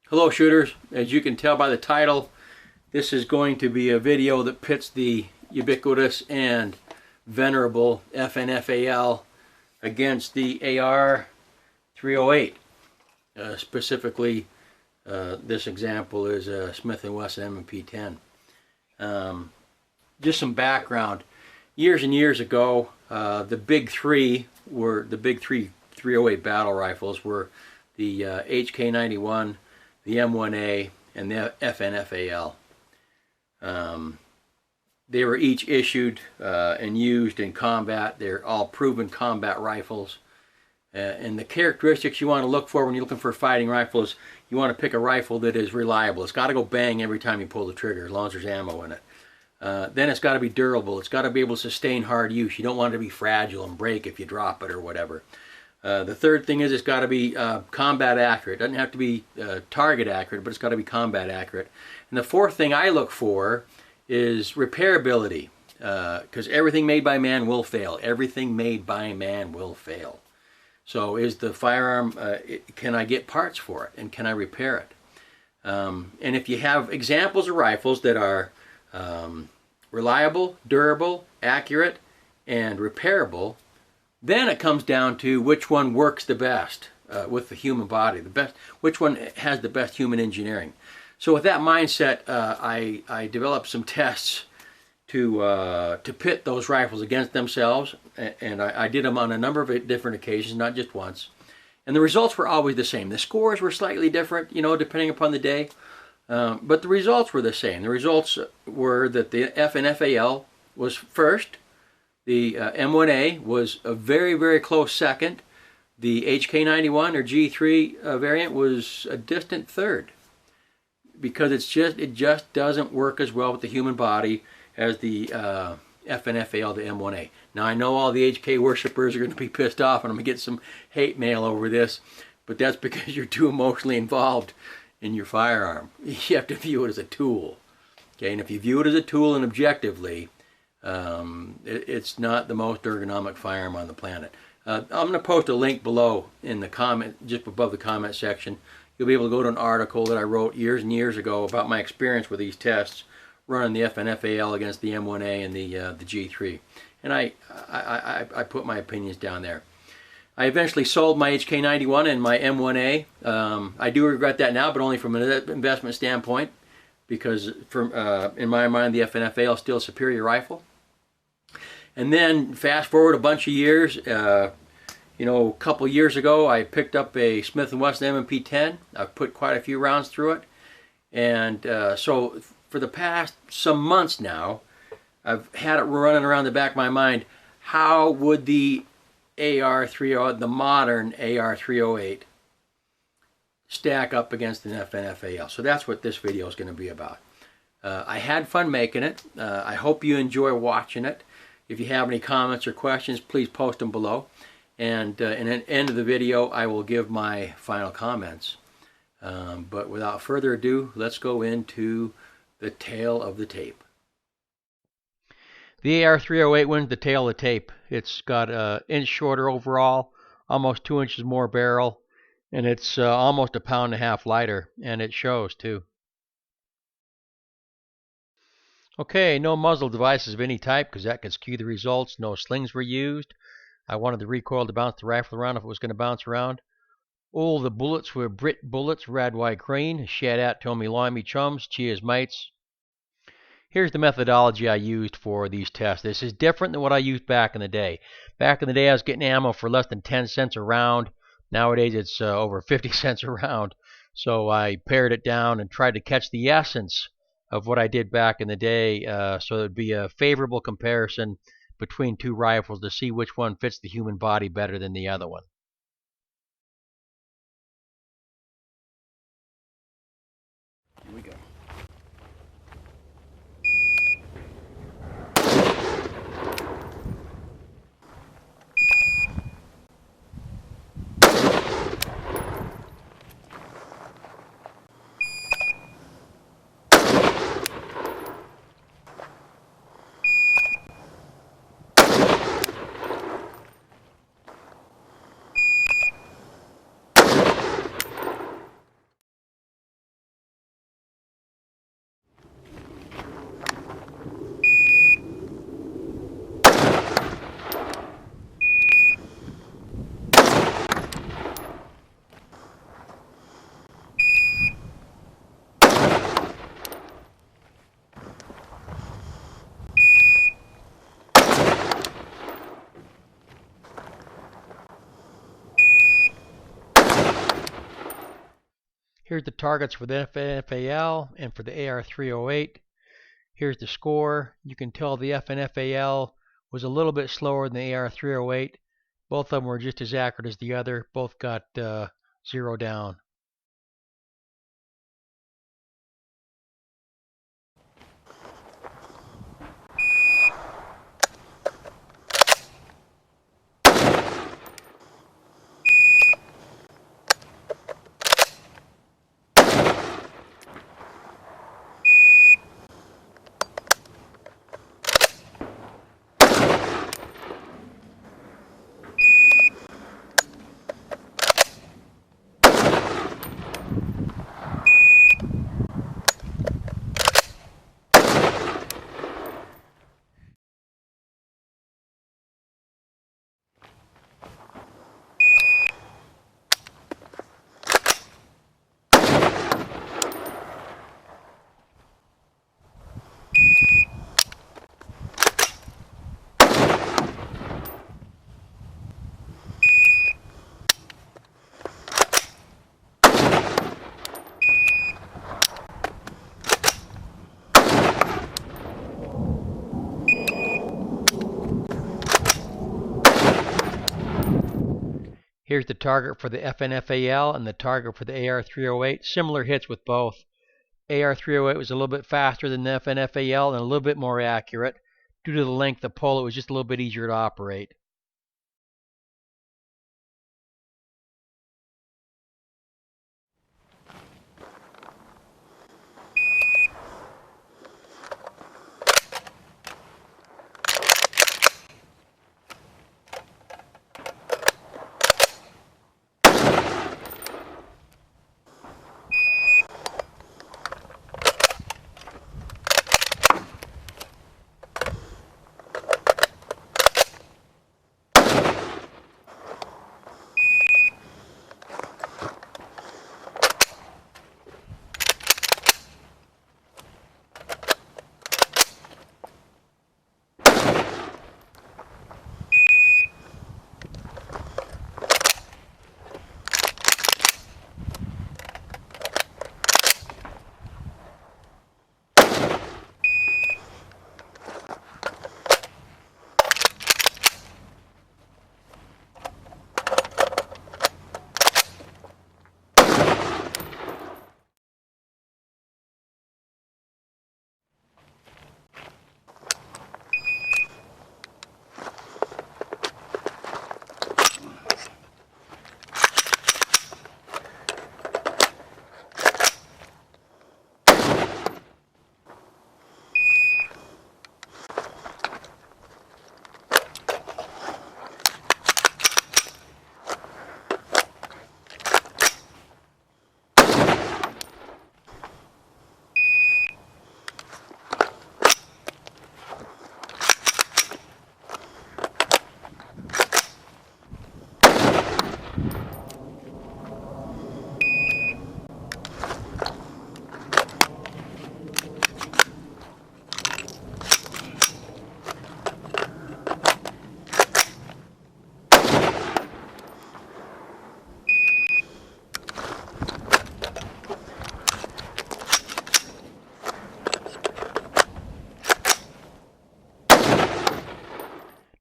Hello shooters, as you can tell by the title, this is going to be a video that pits the ubiquitous and venerable FN FAL against the AR308. Specifically, this example is a Smith & Wesson M&P 10. Just some background. Years and years ago, the big three 308 battle rifles were the HK91, the M1A, and the FN FAL. They were each issued and used in combat. They're all proven combat rifles. And the characteristics you want to look for when you're looking for fighting rifles, you want to pick a rifle that is reliable. It's got to go bang every time you pull the trigger, as long as there's ammo in it. Then it's got to be durable. It's got to be able to sustain hard use. You don't want it to be fragile and break if you drop it or whatever. The third thing is it's got to be combat accurate. It doesn't have to be target accurate, but it's got to be combat accurate. And the fourth thing I look for is repairability, because everything made by man will fail. Everything made by man will fail. So is the firearm, can I get parts for it, and can I repair it? And if you have examples of rifles that are reliable, durable, accurate, and repairable, then it comes down to which one works the best with the human body, which one has the best human engineering. So with that mindset, I developed some tests to pit those rifles against themselves, and I did them on a number of different occasions, not just once. And the results were always the same. The scores were slightly different, you know, depending upon the day, but the results were the same. The results were that the FN FAL was first. The M1A was a very, very close second. The HK91 or G3 variant was a distant third, because it just doesn't work as well with the human body as the FN FAL, the M1A. Now I know all the HK worshippers are going to be pissed off, and I'm going to get some hate mail over this, but that's because you're too emotionally involved in your firearm. You have to view it as a tool. Okay, and if you view it as a tool and objectively, it's not the most ergonomic firearm on the planet. I'm going to post a link below in the comment, just above the comment section. You'll be able to go to an article that I wrote years and years ago about my experience with these tests running the FN FAL against the M1A and the G3. And I put my opinions down there. I eventually sold my HK91 and my M1A. I do regret that now, but only from an investment standpoint, because in my mind the FN FAL is still a superior rifle. And then fast forward a bunch of years, you know, a couple years ago I picked up a Smith & Wesson M&P 10. I've put quite a few rounds through it, and so for the past some months now I've had it running around the back of my mind, how would the AR308, the modern AR308, stack up against an FN FAL. So that's what this video is going to be about. I had fun making it. I hope you enjoy watching it. If you have any comments or questions, please post them below. And in the end of the video, I will give my final comments. But without further ado, let's go into the tail of the tape. The AR308 wins the tail of the tape. It's got an inch shorter overall, almost 2 inches more barrel, and it's almost a pound and a half lighter, and it shows too. Okay, no muzzle devices of any type, because that can skew the results. No slings were used. I wanted the recoil to bounce the rifle around if it was going to bounce around. All the bullets were Brit bullets, red, white, green. Shout out to me limey chums. Cheers, mates. Here's the methodology I used for these tests. This is different than what I used back in the day. Back in the day, I was getting ammo for less than 10 cents a round. Nowadays, it's over 50 cents a round. So I pared it down and tried to catch the essence of what I did back in the day, so it would be a favorable comparison between two rifles to see which one fits the human body better than the other one. Here we go. Here's the targets for the FN FAL and for the AR308. Here's the score. You can tell the FN FAL was a little bit slower than the AR308. Both of them were just as accurate as the other. Both got 0 down. Here's the target for the FN FAL and the target for the AR308. Similar hits with both. AR308 was a little bit faster than the FN FAL and a little bit more accurate. Due to the length of pole, it was just a little bit easier to operate.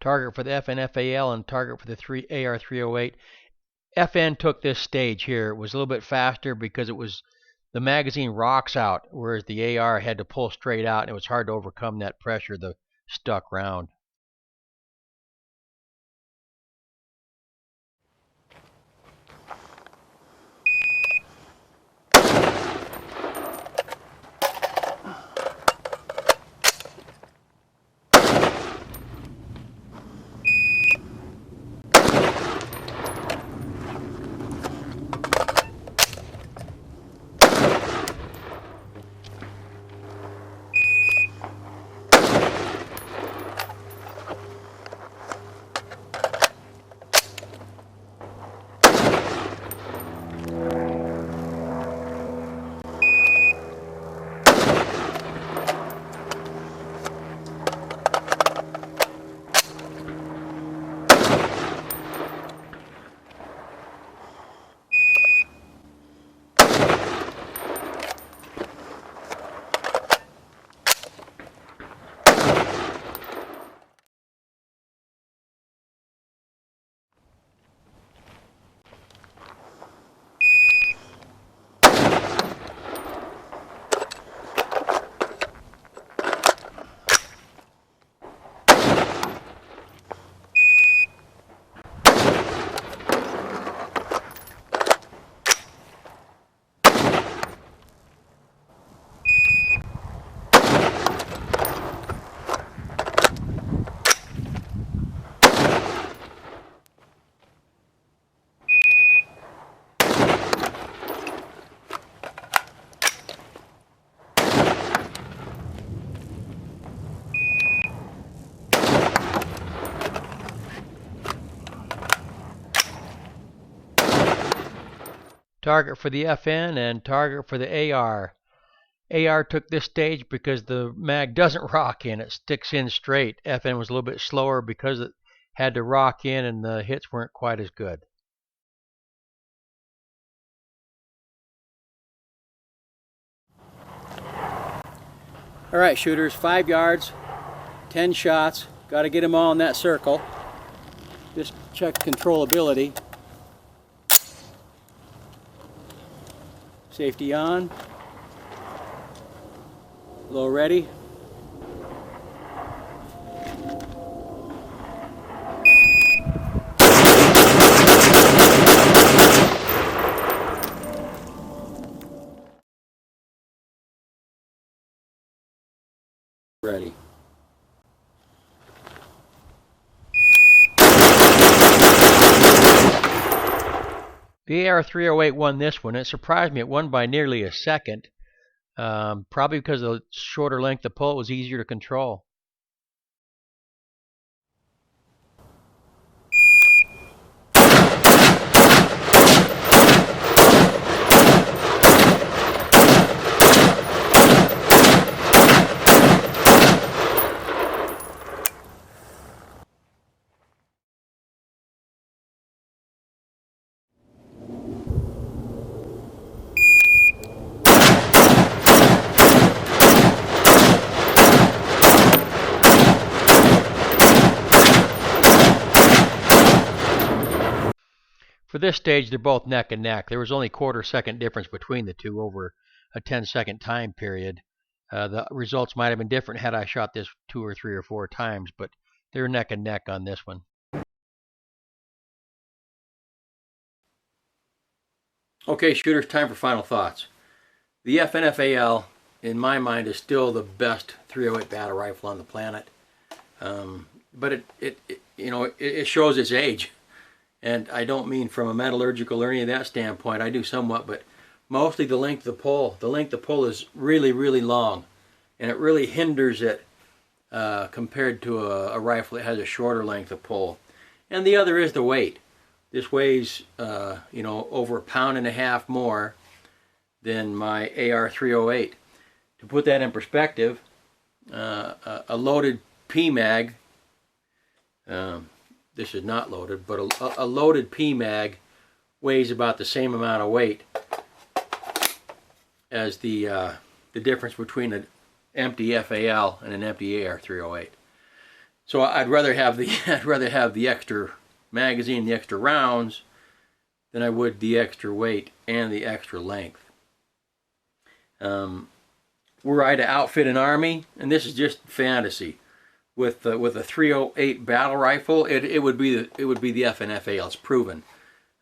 Target for the FN FAL and target for the AR308. FN took this stage here. It was a little bit faster because the magazine rocks out, whereas the AR had to pull straight out, and it was hard to overcome that pressure of the stuck round. target for the FN and target for the AR. AR took this stage because the mag doesn't rock in, it sticks in straight. FN was a little bit slower because it had to rock in and the hits weren't quite as good. All right, shooters, 5 yards, 10 shots. Got to get them all in that circle. Just check controllability. Safety on. Low ready. Ready. The AR308 won this one. It surprised me. It won by nearly a second. Probably because of the shorter length of pull, it was easier to control. For this stage, they're both neck and neck. There was only quarter-second difference between the two over a 10-second time period. The results might have been different had I shot this 2 or 3 or 4 times, but they're neck and neck on this one. Okay, shooters, time for final thoughts. The FN FAL, in my mind, is still the best .308 battle rifle on the planet. But it shows its age. And I don't mean from a metallurgical or any of that standpoint. I do somewhat, but mostly the length of the pull. The length of the pull is really, really long, and it really hinders it compared to a rifle that has a shorter length of pull. And the other is the weight. This weighs, over 1.5 pounds more than my AR308. To put that in perspective, a loaded PMag. This is not loaded, but a loaded PMag weighs about the same amount of weight as the difference between an empty FAL and an empty AR308. So I'd rather have the extra magazine, the extra rounds, than I would the extra weight and the extra length. Were I to outfit an army, and this is just fantasy, with a 308 battle rifle, it would be the FN FAL. It's proven.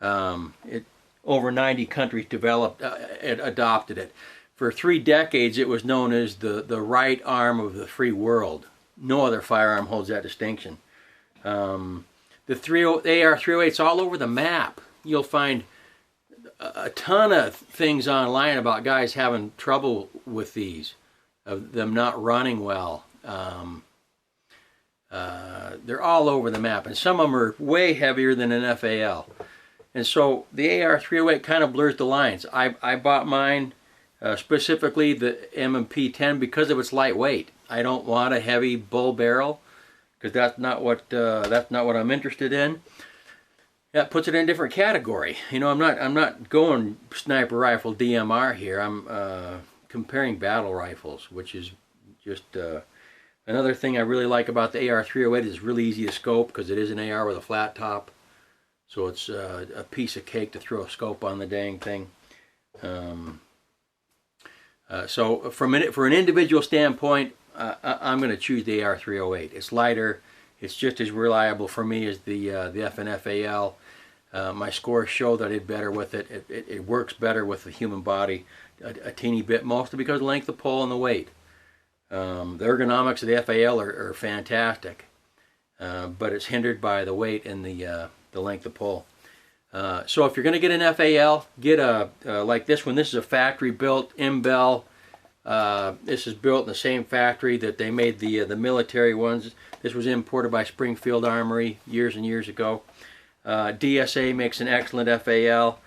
Over 90 countries adopted it. For 3 decades, it was known as the right arm of the free world. No other firearm holds that distinction. The AR308's all over the map. You'll find a ton of things online about guys having trouble with these, of them not running well. They're all over the map, and some of them are way heavier than an FAL. And so the AR308 kind of blurs the lines. I bought mine specifically the M&P 10 because of its lightweight. I don't want a heavy bull barrel because that's not what I'm interested in. That puts it in a different category. I'm not going sniper rifle DMR here. I'm comparing battle rifles, which is just another thing I really like about the AR308 is it's really easy to scope because it is an AR with a flat top. So it's a piece of cake to throw a scope on the dang thing. So for an individual standpoint, I'm going to choose the AR308. It's lighter. It's just as reliable for me as the FN FAL. My scores show that I did better with it. It works better with the human body a teeny bit, mostly because of the length of pull and the weight. The ergonomics of the FAL are fantastic, but it's hindered by the weight and the length of pull. So if you're going to get an FAL, get like this one. This is a factory-built Imbel. This is built in the same factory that they made the military ones. This was imported by Springfield Armory years and years ago. DSA makes an excellent FAL.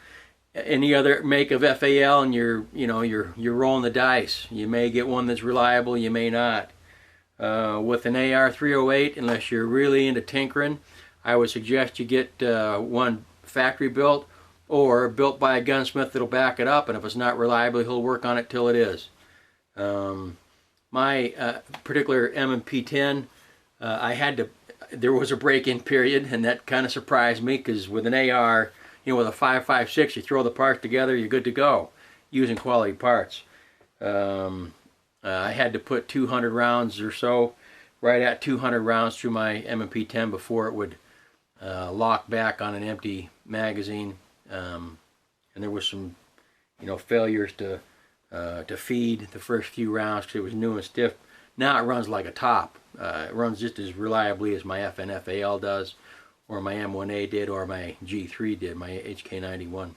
any other make of FAL, and you're rolling the dice. You may get one that's reliable, you may not. With an AR308, unless you're really into tinkering, I would suggest you get one factory built or built by a gunsmith that'll back it up, and if it's not reliable, he'll work on it till it is. My particular M&P 10, there was a break-in period, and that kind of surprised me, because with an AR, with a 5.56, you throw the parts together, you're good to go, using quality parts. I had to put 200 rounds or so, right at 200 rounds through my M&P 10 before it would lock back on an empty magazine. And there was some, failures to feed the first few rounds because it was new and stiff. Now it runs like a top. It runs just as reliably as my FN FAL does, or my M1A did, or my G3 did, my HK91.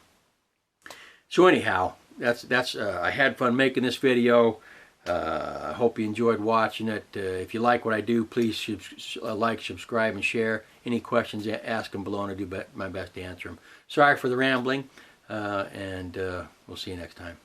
So anyhow, I had fun making this video. I hope you enjoyed watching it. If you like what I do, please like, subscribe, and share. Any questions, ask them below, and I'll do my best to answer them. Sorry for the rambling, and we'll see you next time.